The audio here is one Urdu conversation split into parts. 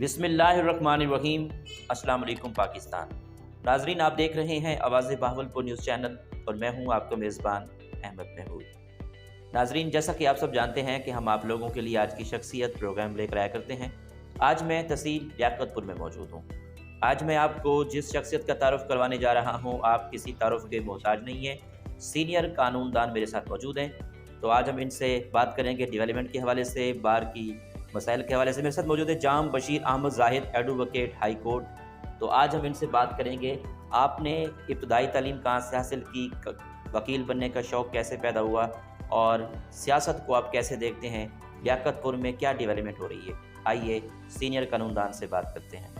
بسم اللہ الرحمن الرحیم۔ السلام علیکم پاکستان۔ ناظرین، آپ دیکھ رہے ہیں آواز بہاولپور نیوز چینل اور میں ہوں آپ کا میزبان احمد محمود۔ ناظرین، جیسا کہ آپ سب جانتے ہیں کہ ہم آپ لوگوں کے لیے آج کی شخصیت پروگرام لے کر آیا کرتے ہیں۔ آج میں تحصیل لیاقت پور میں موجود ہوں۔ آج میں آپ کو جس شخصیت کا تعارف کروانے جا رہا ہوں، آپ کسی تعارف کے محتاج نہیں ہیں۔ سینئر قانون دان میرے ساتھ موجود ہیں، تو آج ہم ان سے بات کریں گے ڈیولپمنٹ کے حوالے سے، بار کی مسائل کے حوالے سے۔ میرے ساتھ موجود ہے جام بشیر احمد زاہد، ایڈووکیٹ ہائی کورٹ۔ تو آج ہم ان سے بات کریں گے، آپ نے ابتدائی تعلیم کہاں سے حاصل کی، وکیل بننے کا شوق کیسے پیدا ہوا، اور سیاست کو آپ کیسے دیکھتے ہیں، لیاقت پور میں کیا ڈیولپمنٹ ہو رہی ہے۔ آئیے سینئر قانون دان سے بات کرتے ہیں۔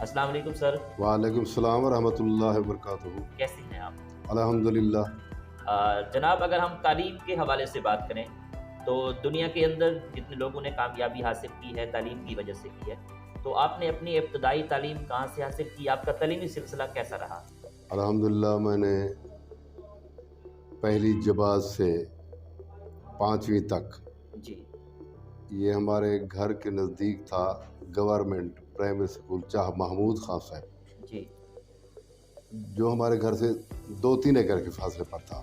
السلام علیکم سر۔ وعلیکم السلام ورحمۃ اللہ وبرکاتہ۔ کیسے ہیں آپ؟ الحمدللہ۔ جناب، اگر ہم تعلیم کے حوالے سے بات کریں تو دنیا کے اندر جتنے لوگوں نے کامیابی حاصل کی ہے تعلیم کی وجہ سے کی ہے، تو آپ نے اپنی ابتدائی تعلیم کہاں سے حاصل کی؟ آپ کا تعلیمی سلسلہ کیسا رہا؟ الحمدللہ، میں نے پہلی جماعت سے 5ویں تک، جی یہ ہمارے گھر کے نزدیک تھا گورنمنٹ پرائمری اسکول چاہ محمود خان صاحب، جی جو ہمارے گھر سے 2-3 ایکڑ کے فاصلے پر تھا۔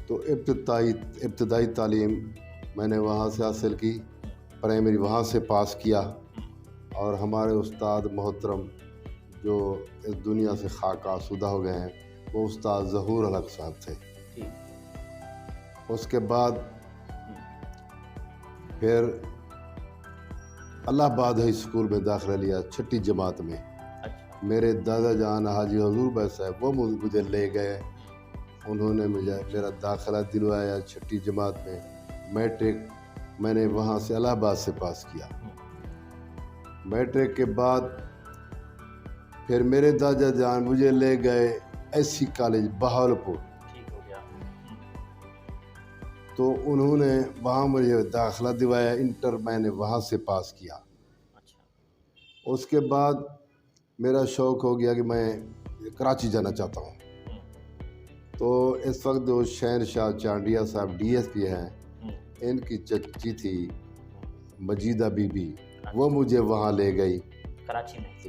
تو ابتدائی تعلیم میں نے وہاں سے حاصل کی، پرائمری وہاں سے پاس کیا، اور ہمارے استاد محترم جو اس دنیا سے خاک آسودہ ہو گئے ہیں، وہ استاد ظہور الحق صاحب تھے۔ اس کے بعد پھر الہ آباد ہائی اسکول میں داخلہ لیا 6ٹھی جماعت میں۔ میرے دادا جان حاجی حضور بھائی صاحب وہ مجھے لے گئے، انہوں نے میرا داخلہ دلوایا 6ٹھی جماعت میں۔ میٹرک میں نے وہاں سے الہ آباد سے پاس کیا۔ میٹرک کے بعد پھر میرے دادا جان مجھے لے گئے ایسی کالج بہاولپور، تو انہوں نے وہاں مجھے داخلہ دلوایا، انٹر میں نے وہاں سے پاس کیا۔ اس کے بعد میرا شوق ہو گیا کہ میں کراچی جانا چاہتا ہوں، تو اس وقت جو شہنشاہ چانڈیا صاحب ڈی ایس پی ہیں، ان کی چچی تھی مجیدہ بی بی، وہ مجھے وہاں لے گئی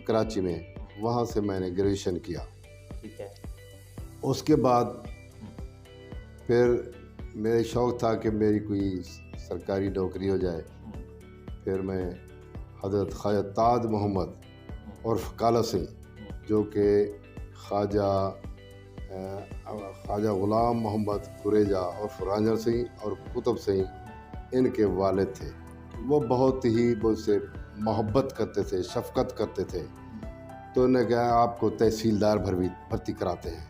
کراچی میں۔ وہاں سے میں نے گریجویشن کیا۔ اس کے بعد پھر میرے شوق تھا کہ میری کوئی سرکاری نوکری ہو جائے۔ پھر میں حضرت خواجہ تاج محمد عرف کالا سنگھ، جو کہ خواجہ غلام محمد قریجہ عرف رانجھر سنگھ اور قطب سنگھ ان کے والد تھے، وہ بہت ہی مجھ سے محبت کرتے تھے، شفقت کرتے تھے۔ تو انہوں نے کہا آپ کو تحصیلدار بھرتی کراتے ہیں،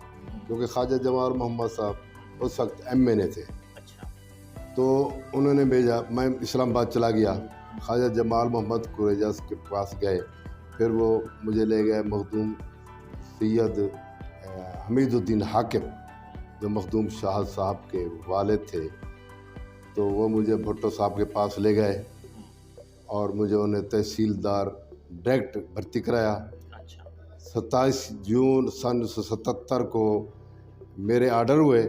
کیونکہ خواجہ جمال محمد صاحب اس وقت ایم این اے تھے۔ تو انہوں نے بھیجا، میں اسلام آباد چلا گیا، خواجہ جمال محمد قریجہ کے پاس گئے۔ پھر وہ مجھے لے گئے مخدوم سید حمید الدین حاکم، جو مخدوم شاہ صاحب کے والد تھے، تو وہ مجھے بھٹو صاحب کے پاس لے گئے اور مجھے انہیں تحصیلدار ڈائریکٹ بھرتی کرایا۔ 27 جون سن 1977 کو میرے آرڈر ہوئے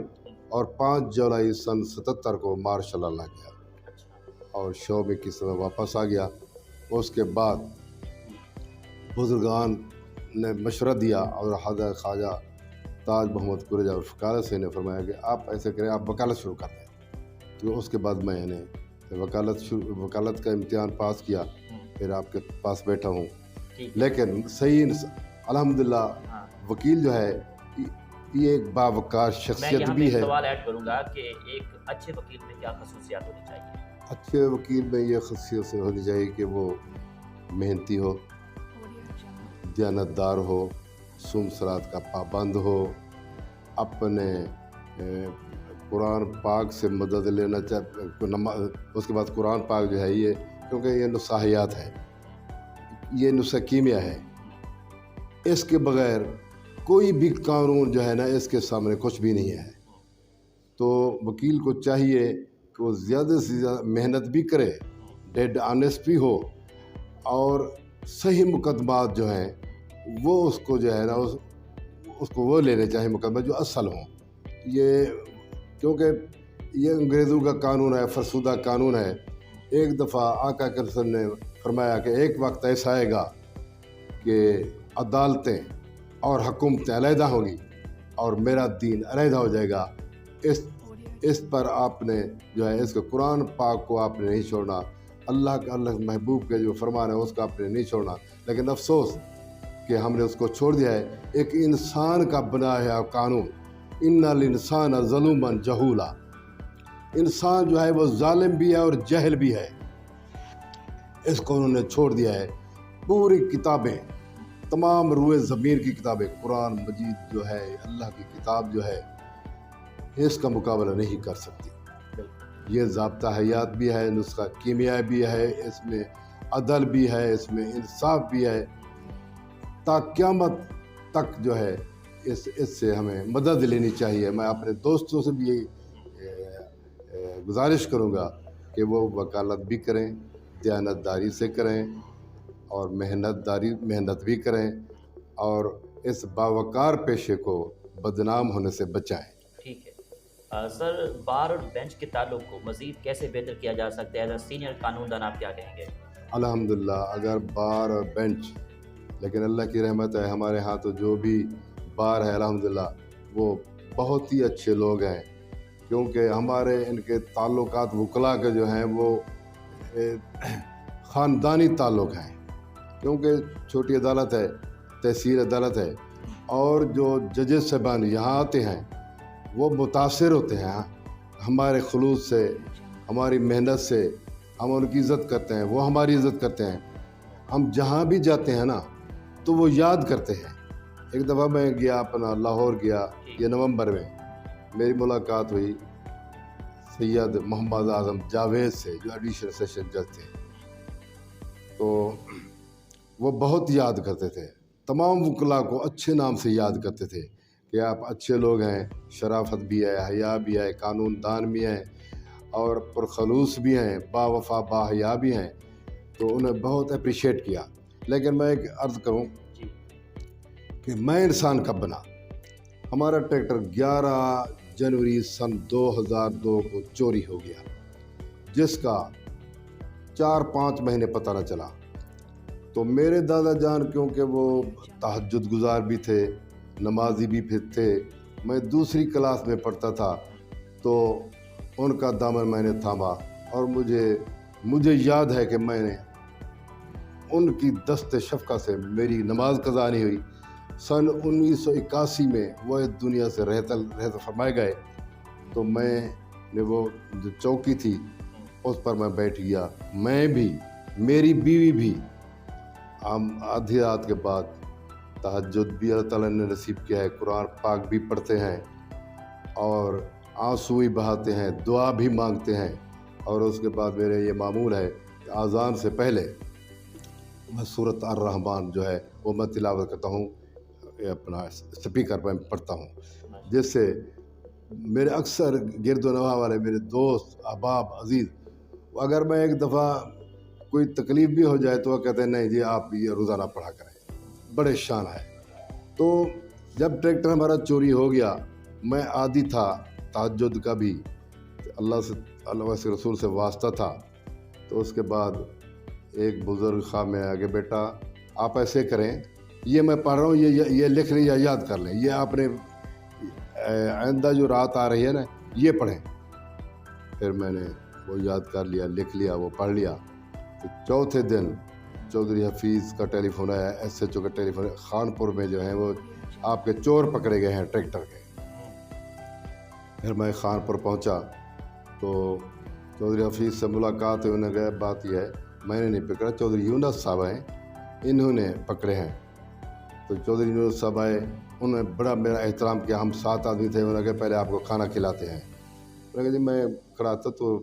اور 5 جولائی سن 77 کو مارشل لا گیا اور شعبے کی سمے واپس آ گیا۔ اس کے بعد بزرگان نے مشورہ دیا اور حضرت خواجہ تاج محمد قریجہ عرف کالا سے نے فرمایا کہ آپ ایسے کریں، آپ وکالت شروع کر دیں۔ تو اس کے بعد میں نے وکالت کا امتحان پاس کیا، پھر آپ کے پاس بیٹھا ہوں۔ لیکن صحیح الحمدللہ وکیل جو ہے یہ ایک باوقار شخصیت بھی ہے۔ میں سوال ایڈ کروں گا کہ ایک اچھے وکیل میں کیا خصوصیات ہونی چاہیے؟ اچھے وکیل میں یہ خصوصیت ہونی چاہیے کہ وہ محنتی ہو، دیانتدار ہو، صوم صلات کا پابند ہو، اپنے قرآن پاک سے مدد لینا چاہے۔ اس کے بعد قرآن پاک جو ہے یہ، کیونکہ یہ نصحیات ہے، یہ نسخہ کیمیا ہے، اس کے بغیر کوئی بھی قانون جو ہے نا، اس کے سامنے کچھ بھی نہیں ہے۔ تو وکیل کو چاہیے کہ وہ زیادہ سے زیادہ محنت بھی کرے، ڈیڈ آنیسٹ بھی ہو، اور صحیح مقدمات جو ہیں وہ اس کو جو ہے نا اس کو وہ لینے چاہیے مقدمات جو اصل ہوں۔ یہ کیونکہ یہ انگریزوں کا قانون ہے، فرسودہ قانون ہے۔ ایک دفعہ آقا کریم نے فرمایا کہ ایک وقت ایسا آئے گا کہ عدالتیں اور حکومتیں علیحدہ ہوں گی اور میرا دین علیحدہ ہو جائے گا. اس پر آپ نے جو ہے اس کو قرآن پاک کو آپ نے نہیں چھوڑنا, اللہ محبوب کے جو فرمان ہے اس کو آپ نے نہیں چھوڑنا. لیکن افسوس کہ ہم نے اس کو چھوڑ دیا ہے. ایک انسان کا بنا ہے قانون, ان الانسان ظلوما جہولا, انسان جو ہے وہ ظالم بھی ہے اور جہل بھی ہے. اس کو انہوں نے چھوڑ دیا ہے. پوری کتابیں, تمام روئے زمین کی کتابیں, قرآن مجید جو ہے اللہ کی کتاب جو ہے اس کا مقابلہ نہیں کر سکتی. یہ ضابطہ حیات بھی ہے, نسخہ کیمیا بھی ہے, اس میں عدل بھی ہے, اس میں انصاف بھی ہے. تا قیامت تک جو ہے اس سے ہمیں مدد لینی چاہیے. میں اپنے دوستوں سے بھی گزارش کروں گا کہ وہ وکالت بھی کریں, دیانت داری سے کریں اور محنت بھی کریں اور اس باوقار پیشے کو بدنام ہونے سے بچائیں. ٹھیک ہے سر, بار اور بینچ کے تعلق کو مزید کیسے بہتر کیا جا سکتا ہے؟ ایز اے سینئر قانون دان آپ کیا کہیں گے؟ الحمدللہ اگر بار اور بینچ, لیکن اللہ کی رحمت ہے ہمارے ہاں تو جو بھی بار ہے الحمدللہ وہ بہت ہی اچھے لوگ ہیں, کیونکہ ہمارے ان کے تعلقات وکلاء کے جو ہیں وہ خاندانی تعلق ہیں, کیونکہ چھوٹی عدالت ہے, تحصیل عدالت ہے, اور جو ججز صاحبان یہاں آتے ہیں وہ متاثر ہوتے ہیں ہمارے خلوص سے, ہماری محنت سے. ہم ان کی عزت کرتے ہیں, وہ ہماری عزت کرتے ہیں. ہم جہاں بھی جاتے ہیں نا تو وہ یاد کرتے ہیں. ایک دفعہ میں گیا اپنا لاہور گیا, یہ نومبر میں میری ملاقات ہوئی سید محمد اعظم جاوید سے جو ایڈیشنل سیشن جج تھے. تو وہ بہت یاد کرتے تھے, تمام وکلاء کو اچھے نام سے یاد کرتے تھے کہ آپ اچھے لوگ ہیں, شرافت بھی ہے, حیا بھی ہے, قانون دان بھی ہیں اور پرخلوص بھی ہیں, با وفا با حیا بھی ہیں. تو انہیں بہت اپریشیٹ کیا. لیکن میں ایک عرض کروں کہ میں انسان کب بنا. ہمارا ٹریکٹر 11 جنوری سن 2002 کو چوری ہو گیا, جس کا 4-5 مہینے پتہ نہ چلا. تو میرے دادا جان کیونکہ وہ تہجد گزار بھی تھے, نمازی بھی تھے, میں دوسری کلاس میں پڑھتا تھا, تو ان کا دامن میں نے تھاما اور مجھے یاد ہے کہ میں نے ان کی دست شفقت سے میری نماز قضا نہیں ہوئی. سن 1981 میں وہ اس دنیا سے رحت فرمائے گئے. تو میں نے وہ جو چوکی تھی اس پر میں بیٹھ گیا, میں بھی, میری بیوی بھی. ہم آدھی رات کے بعد تہجد بھی اللہ تعالیٰ نے نصیب کیا ہے, قرآن پاک بھی پڑھتے ہیں اور آنسو بھی بہاتے ہیں, دعا بھی مانگتے ہیں. اور اس کے بعد میرے یہ معمول ہے کہ اذان سے پہلے میں سورۃ الرحمن جو ہے وہ میں تلاوت کرتا ہوں, اپنا اسپیکر پہ پڑھتا ہوں, جس سے میرے اکثر گرد و نواح والے میرے دوست احباب عزیز, اگر میں ایک دفعہ کوئی تکلیف بھی ہو جائے تو وہ کہتے ہیں نہیں جی آپ یہ روزانہ پڑھا کریں, بڑے شان ہے. تو جب ٹریکٹر ہمارا چوری ہو گیا, میں عادی تھا تہجد کا بھی, اللہ سے رسول سے واسطہ تھا. تو اس کے بعد ایک بزرگ خواہ میں آگے, بیٹا آپ ایسے کریں, یہ میں پڑھ رہا ہوں, یہ لکھ لیں یا یاد کر لیں, یہ آپ نے آئندہ جو رات آ رہی ہے نا یہ پڑھیں. پھر میں نے وہ یاد کر لیا, لکھ لیا, وہ پڑھ لیا. تو چوتھے دن چودھری حفیظ کا ٹیلی فون آیا, ایس ایچ او کا ٹیلی فون, خانپور میں جو ہے وہ آپ کے چور پکڑے گئے ہیں ٹریکٹر کے. پھر میں خانپور پہنچا تو چودھری حفیظ سے ملاقات ہوئی. انہوں نے کہا بات یہ ہے میں نے نہیں پکڑا, چودھری یونس صاحب ہیں انہوں نے پکڑے ہیں. تو چودھری یونس صاحب آئے, انہوں نے بڑا میرا احترام کیا. ہم 7 آدمی تھے. انہوں نے کہا پہلے آپ کو کھانا کھلاتے ہیں. انہوں نے کہا جی میں کھڑا تھا تو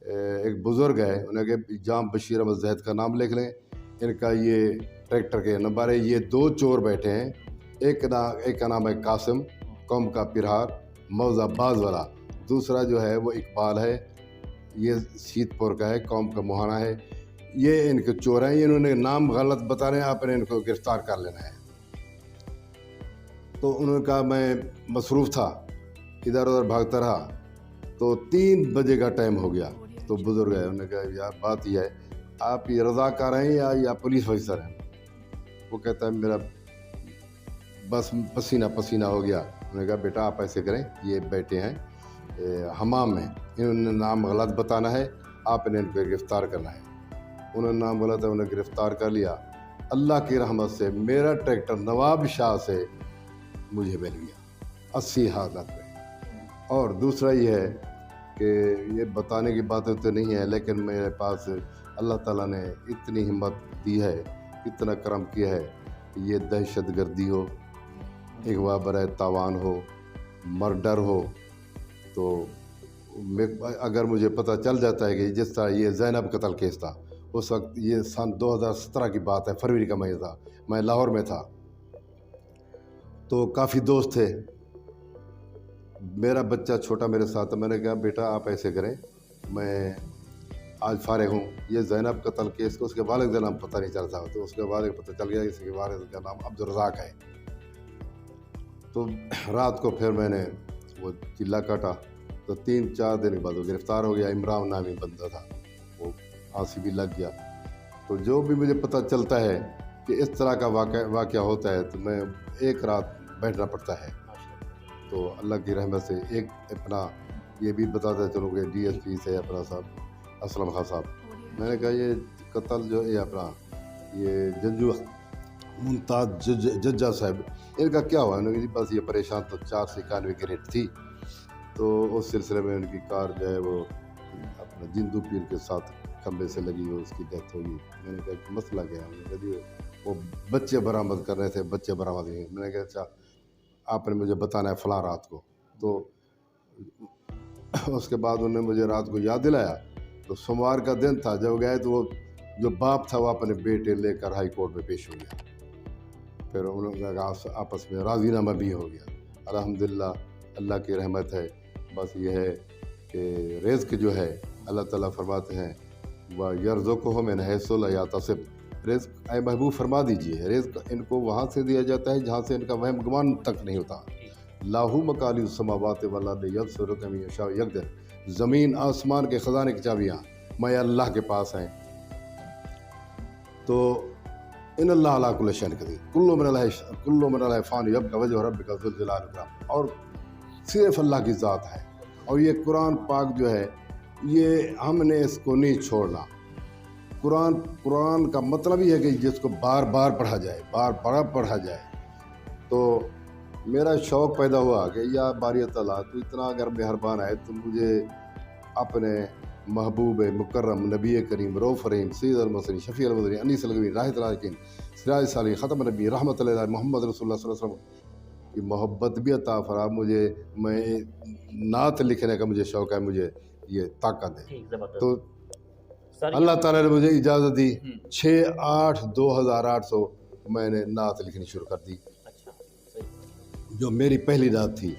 ایک بزرگ ہے, انہوں نے کہا جام بشیر احمد زہد کا نام لکھ لیں, ان کا یہ ٹریکٹر کے نمبر ہے. یہ 2 چور بیٹھے ہیں, ایک کا نام ہے قاسم, قوم کا پرہار, موضع باز والا. دوسرا جو ہے وہ اقبال ہے, یہ سیت پور کا ہے, قوم کا موہانا ہے. یہ ان کے چور ہیں, انہوں نے نام غلط بتا رہے ہیں, آپ نے ان کو گرفتار کر لینا ہے. تو انہوں نے کہا میں مصروف تھا, ادھر ادھر بھاگتا رہا. تو 3 بجے کا ٹائم ہو گیا. تو بزرگ ہے, انہوں نے کہا یار بات یہ ہے آپ یہ رضاکار ہیں یا پولیس آفیسر ہیں؟ وہ کہتا ہے میرا بس پسینہ پسینہ ہو گیا. میں نے کہا بیٹا آپ ایسے کریں، یہ بیٹے ہیں حمام میں، انہوں نے نام غلط بتانا ہے، آپ نے ان کو گرفتار کرنا ہے. انہوں نے نام غلط ہے، انہیں گرفتار کر لیا. اللہ کی رحمت سے میرا ٹریکٹر نواب شاہ سے مجھے مل گیا 80,000 میں. اور دوسرا یہ ہے کہ یہ بتانے کی باتیں تو نہیں ہیں، لیکن میرے پاس اللہ تعالیٰ نے اتنی ہمت دی ہے، اتنا کرم کیا ہے کہ یہ دہشت گردی ہو، اغوا برائے تاوان ہو، مرڈر ہو، تو اگر مجھے پتہ چل جاتا ہے کہ جس طرح یہ زینب قتل کیس تھا، اس وقت یہ سن 2017 کی بات ہے، فروری کا مہینہ تھا، میں لاہور میں تھا، تو کافی دوست تھے. میرا بچہ چھوٹا میرے ساتھ تھا. میں نے کہا بیٹا آپ ایسے کریں، میں آج فارغ ہوں، یہ زینب قتل کیس کو اس کے والد کا نام پتہ نہیں چلتا، تو اس کے والد کو پتہ چل گیا اس کے والد کا نام عبدالرزاق ہے. تو رات کو پھر میں نے وہ چلا کاٹا، تو 3-4 دن کے بعد وہ گرفتار ہو گیا. عمران نامی بندہ تھا، وہ پھانسی بھی لگ گیا. تو جو بھی مجھے پتہ چلتا ہے کہ اس طرح کا واقعہ ہوتا ہے تو میں ایک رات بیٹھنا پڑتا ہے. تو اللہ کی رحمت سے ایک اپنا یہ بھی بتاتا چلوں کہ ڈی ایس پی سے اپنا صاحب اسلم خان صاحب، میں نے کہا یہ قتل جو ہے اپنا یہ ججو ممتاز ججا صاحب، ان کا کیا ہوا؟ انہوں نے بس یہ پریشان تو 491 کی ریٹ تھی، تو اس سلسلے میں ان کی کار جو ہے وہ اپنا جندو پیر کے ساتھ کھمبے سے لگی ہو، اس کی ڈیتھ ہوئی. میں نے کہا مسئلہ کیا ہے؟ انہوں نے کہا وہ بچے برآمد کر رہے تھے، بچے برآمد ہوئے. میں نے کہا اچھا آپ نے مجھے بتانا ہے فلاں رات کو. تو اس کے بعد انہوں نے مجھے رات کو یاد دلایا. تو سوموار کا دن تھا، جب گئے تو وہ جو باپ تھا وہ اپنے بیٹے لے کر ہائی کورٹ میں پیش ہو گیا. پھر انہوں نے آپس میں راضی نامہ بھی ہو گیا. الحمدللہ اللہ کی رحمت ہے. بس یہ ہے کہ رزق جو ہے اللہ تعالیٰ فرماتے ہیں وَيَرْزُقْهُ مِنْ حَيْثُ لَا يَحْتَسِبُ، رزق اے محبوب فرما دیجئے، رزق ان کو وہاں سے دیا جاتا ہے جہاں سے ان کا وہم گمان تک نہیں ہوتا. لاہو مقالید السماوات والارض یبسط کم یشاء یقدر، زمین آسمان کے خزانے کی چابیاں میں اللہ کے پاس ہیں. تو ان اللہ علی کل شیء قدیر، کل من علیہ فان یبقى وجہ ربک ذو الجلال والاکرام. اور صرف اللہ کی ذات ہے. اور یہ قرآن پاک جو ہے یہ ہم نے اس کو نہیں چھوڑنا. قرآن کا مطلب یہ ہے کہ جس کو بار بار پڑھا جائے، بار بار پڑھا جائے. تو میرا شوق پیدا ہوا کہ یا باری تعالیٰ تو اتنا اگر مہربان ہے تو مجھے اپنے محبوب مکرم نبی کریم رؤوف رحیم سید المرسلین شفیع المذنبین انیس الغوثین راحت العارفین سراج الصالحین ختم نبی رحمت اللہ محمد رسول اللہ صلی اللہ علیہ وسلم کی محبت بھی عطا فرما. مجھے میں نعت لکھنے کا مجھے شوق ہے، مجھے یہ طاقت ہے. تو اللہ تعالیٰ نے مجھے اجازت دی. 6/8/2008 میں نے نعت لکھنی شروع کر دی. جو میری پہلی نعت تھی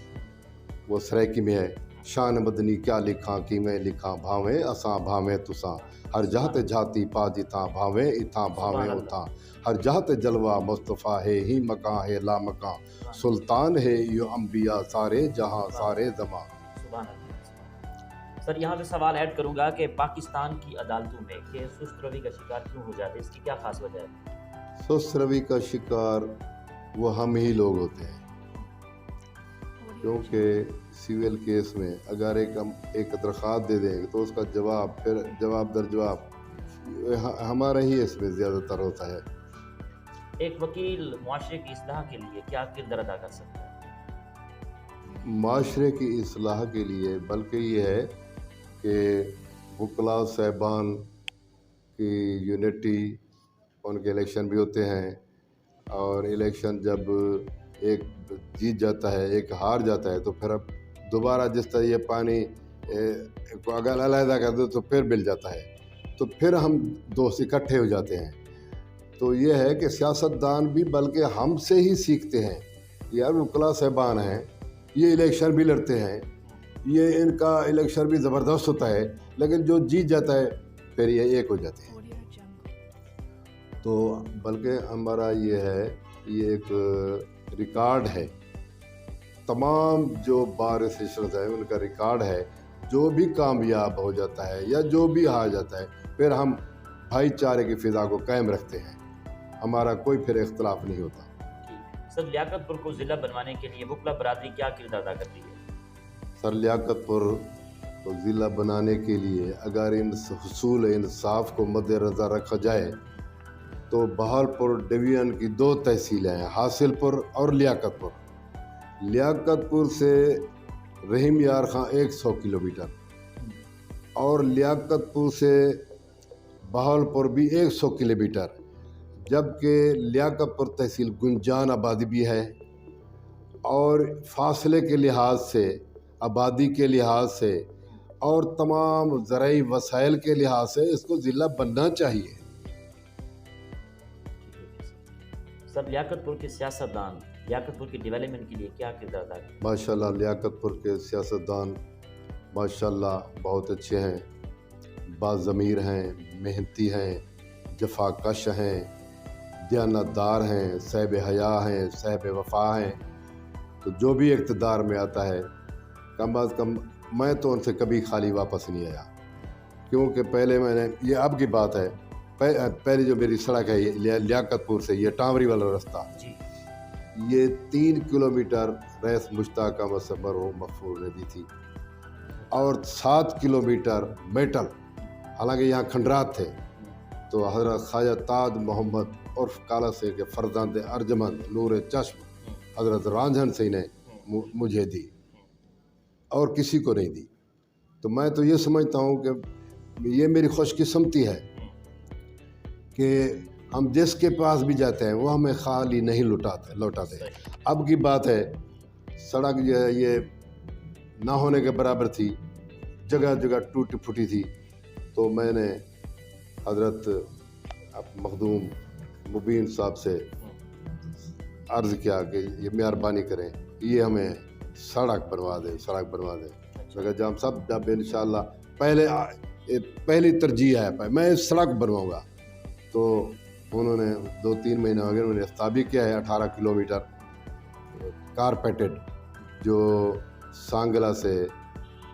وہ سریکی میں ہے. شان مدنی کیا لکھاں کی میں لکھاں، بھاویں اساں بھاویں تساں، ہر جہت جھاتی پا جتاں، بھاویں اتاں بھاویں اتاں، ہر جہت جلوہ مصطفیٰ ہے ہی مکاں ہے لا مکاں، سلطان ہے یو انبیاء سارے جہاں سارے زمان. سر یہاں پہ سوال ایڈ کروں گا کہ پاکستان کی عدالتوں میں کہ سست روی کا شکار کیوں ہو جاتے ہیں، اس کی کیا خاص وجہ ہے؟ سست روی کا شکار وہ ہم ہی لوگ ہوتے ہیں. کیونکہ سیول کیس میں اگر ایک درخواست دے دیں تو اس کا جواب پھر جواب در جواب ہمارا ہی اس میں زیادہ تر ہوتا ہے. ایک وکیل معاشرے کی اصلاح کے لیے کیا کردار ادا کر سکتا ہے؟ معاشرے کی اصلاح کے لیے بلکہ یہ ہے کہ وکلاء صاحبان کی یونٹی، ان کے الیکشن بھی ہوتے ہیں، اور الیکشن جب ایک جیت جاتا ہے ایک ہار جاتا ہے تو پھر اب دوبارہ جس طرح یہ پانی کو اگر علیحدہ کر دو تو پھر مل جاتا ہے، تو پھر ہم دوست اکٹھے ہو جاتے ہیں. تو یہ ہے کہ سیاستدان بھی بلکہ ہم سے ہی سیکھتے ہیں. یار وکلاء صاحبان ہیں، یہ الیکشن بھی لڑتے ہیں، یہ ان کا الیکشن بھی زبردست ہوتا ہے، لیکن جو جیت جاتا ہے پھر یہ ایک ہو جاتے ہیں. تو بلکہ ہمارا یہ ہے، یہ ایک ریکارڈ ہے، تمام جو بار اسیشنز ہیں ان کا ریکارڈ ہے. جو بھی کامیاب ہو جاتا ہے یا جو بھی ہار جاتا ہے پھر ہم بھائی چارے کی فضا کو قائم رکھتے ہیں، ہمارا کوئی پھر اختلاف نہیں ہوتا۔ سر لیاقت پور کو ضلع بنوانے کے لیے وکلا برادری کیا کردار ادا کرتی ہے؟ سر لیاقت پور کو ضلع بنانے کے لیے اگر ان حصول انصاف کو مد نظر رکھا جائے تو بہاولپور ڈویژن کی 2 تحصیلیں ہیں، حاصل پور اور لیاقت پور۔ لیاقت پور سے رحیم یار خان 100 کلومیٹر اور لیاقت پور سے بہاولپور بھی 100 کلومیٹر، جبکہ لیاقت پور تحصیل گنجان آبادی بھی ہے، اور فاصلے کے لحاظ سے، آبادی کے لحاظ سے اور تمام زرعی وسائل کے لحاظ سے اس کو ضلع بننا چاہیے۔ سر لیاقت پور کے سیاستدان لیاقت پور کی ڈیولپمنٹ کے لیے کیا کردار ادا کرتے ہیں؟ ماشاءاللہ لیاقت پور کے سیاستدان ماشاءاللہ بہت اچھے ہیں، باضمیر ہیں، محنتی ہیں، جفا کش ہیں، دیانتدار ہیں، صاحب حیا ہیں، صاحب وفا ہیں۔ تو جو بھی اقتدار میں آتا ہے کم از کم میں تو ان سے کبھی خالی واپس نہیں آیا، کیونکہ پہلے میں نے یہ اب کی بات ہے، پہلے جو میری سڑک ہے لیاقت پور سے یہ ٹانوری والا رستہ، یہ 3 کلومیٹر ریس مشتاق کا مسمر مغفور نے دی تھی، اور 7 کلومیٹر میٹل، حالانکہ یہاں کھنڈرات تھے تو حضرت خواجہ تاج محمد عرف کالا سے کے فرزند ارجمند نور چشم حضرت رانجھن سے نے مجھے دی اور کسی کو نہیں دی۔ تو میں تو یہ سمجھتا ہوں کہ یہ میری خوش قسمتی ہے کہ ہم جس کے پاس بھی جاتے ہیں وہ ہمیں خالی نہیں لوٹاتے۔ اب کی بات ہے سڑک جو ہے یہ نہ ہونے کے برابر تھی، جگہ جگہ ٹوٹی پھوٹی تھی، تو میں نے حضرت مخدوم مبین صاحب سے عرض کیا کہ یہ مہربانی کریں یہ ہمیں سڑک بنوا دیں۔ مگر جام صاحب جب انشاءاللہ پہلی ترجیح ہے میں سڑک بنواؤں گا، تو انہوں نے 2-3 مہینہ ہو گئے، انہوں نے افتتاح کیا ہے 18 کلومیٹر کارپیٹڈ، جو سانگلہ سے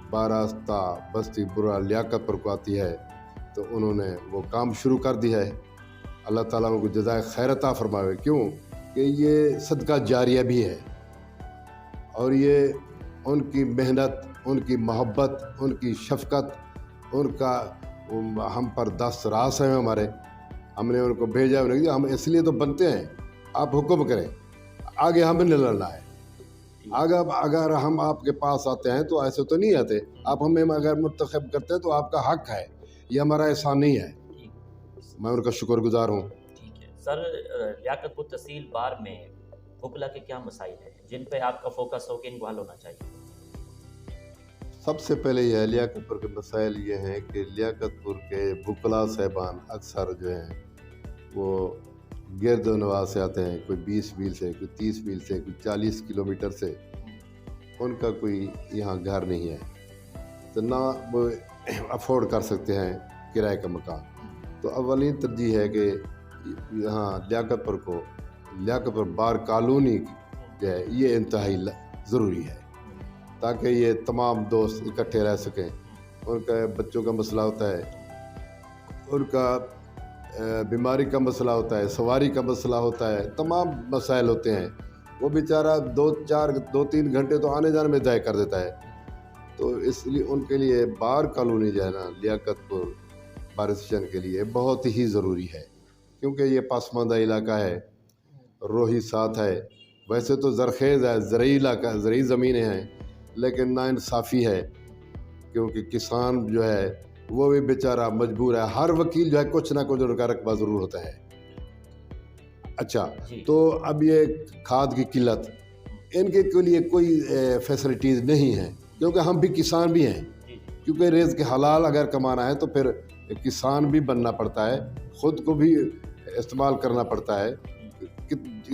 باراستہ بستی برا لیاقت پور کو آتی ہے، تو انہوں نے وہ کام شروع کر دیا ہے۔ اللہ تعالیٰ ان کو جزائے خیر عطا فرمائے، کیوں کہ یہ صدقہ جاریہ بھی ہے، اور یہ ان کی محنت، ان کی محبت، ان کی شفقت، ان کا ہم پر دست راس ہے ہمارے، ہم نے ان کو بھیجا، ہم اس لیے تو بنتے ہیں، آپ حکم کریں، آگے ہم نے لڑنا ہے۔ اگر ہم آپ کے پاس آتے ہیں تو ایسے تو نہیں آتے، آپ ہمیں اگر منتخب کرتے ہیں تو آپ کا حق ہے، یہ ہمارا احسان نہیں ہے، میں ان کا شکر گزار ہوں۔ سر لیاقت پور تحصیل بار میں وکلا کے کیا مسائل ہیں جن پہ آپ کا فوکس ہو کہ ان کو حل ہونا چاہیے؟ سب سے پہلے یہ لیاقت پور کے مسائل یہ ہیں کہ لیاقت پور کے وکلا صاحبان اکثر جو ہیں وہ گرد و نواح سے آتے ہیں، کوئی 20 میل سے، کوئی 30 میل سے، کوئی 40 کلومیٹر سے، ان کا کوئی یہاں گھر نہیں ہے، تو نہ وہ افورڈ کر سکتے ہیں کرائے کا مکان۔ تو اولین ترجیح ہے کہ یہاں لیاقت پور بار کالونی جو ہے یہ انتہائی ضروری ہے، تاکہ یہ تمام دوست اکٹھے رہ سکیں۔ ان کا بچوں کا مسئلہ ہوتا ہے، ان کا بیماری کا مسئلہ ہوتا ہے، سواری کا مسئلہ ہوتا ہے، تمام مسائل ہوتے ہیں، وہ بیچارہ 2-3 گھنٹے تو آنے جانے میں ضائع کر دیتا ہے۔ تو اس لیے ان کے لیے بار کالونی جو ہے نا لیاقت پور بار اسٹیشن کے لیے بہت ہی ضروری ہے، کیونکہ یہ پسماندہ علاقہ ہے، روہی ساتھ ہے، ویسے تو زرخیز ہے، زرعی علاقہ، زرعی زمینیں ہیں، لیکن ناانصافی ہے، کیونکہ کسان جو ہے وہ بھی بیچارہ مجبور ہے، ہر وکیل جو ہے کچھ نہ کچھ ان کا رقبہ ضرور ہوتا ہے۔ اچھا، تو اب یہ کھاد کی قلت، ان کے لیے کوئی فیسلٹیز نہیں ہیں، کیونکہ ہم بھی کسان بھی ہیں، کیونکہ رزق حلال اگر کمانا ہے تو پھر کسان بھی بننا پڑتا ہے، خود کو بھی استعمال کرنا پڑتا ہے،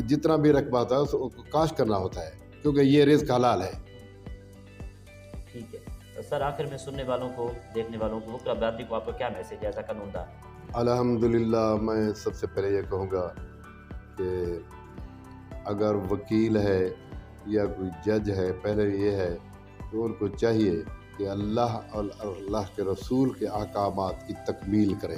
جتنا بھی رقبہ ہوتا ہے اس کو کاشت کرنا ہوتا ہے، کیونکہ یہ رزق حلال ہے۔ ٹھیک ہے سر، آخر میں سننے والوں کو، دیکھنے والوں کو، وکلا برادری کو آپ کا کیا میسیج ہے ایسا قانون دار؟ الحمدللہ میں سب سے پہلے یہ کہوں گا کہ اگر وکیل ہے یا کوئی جج ہے، پہلے یہ ہے کہ ان کو چاہیے کہ اللہ اور اللہ کے رسول کے احکامات کی تکمیل کرے،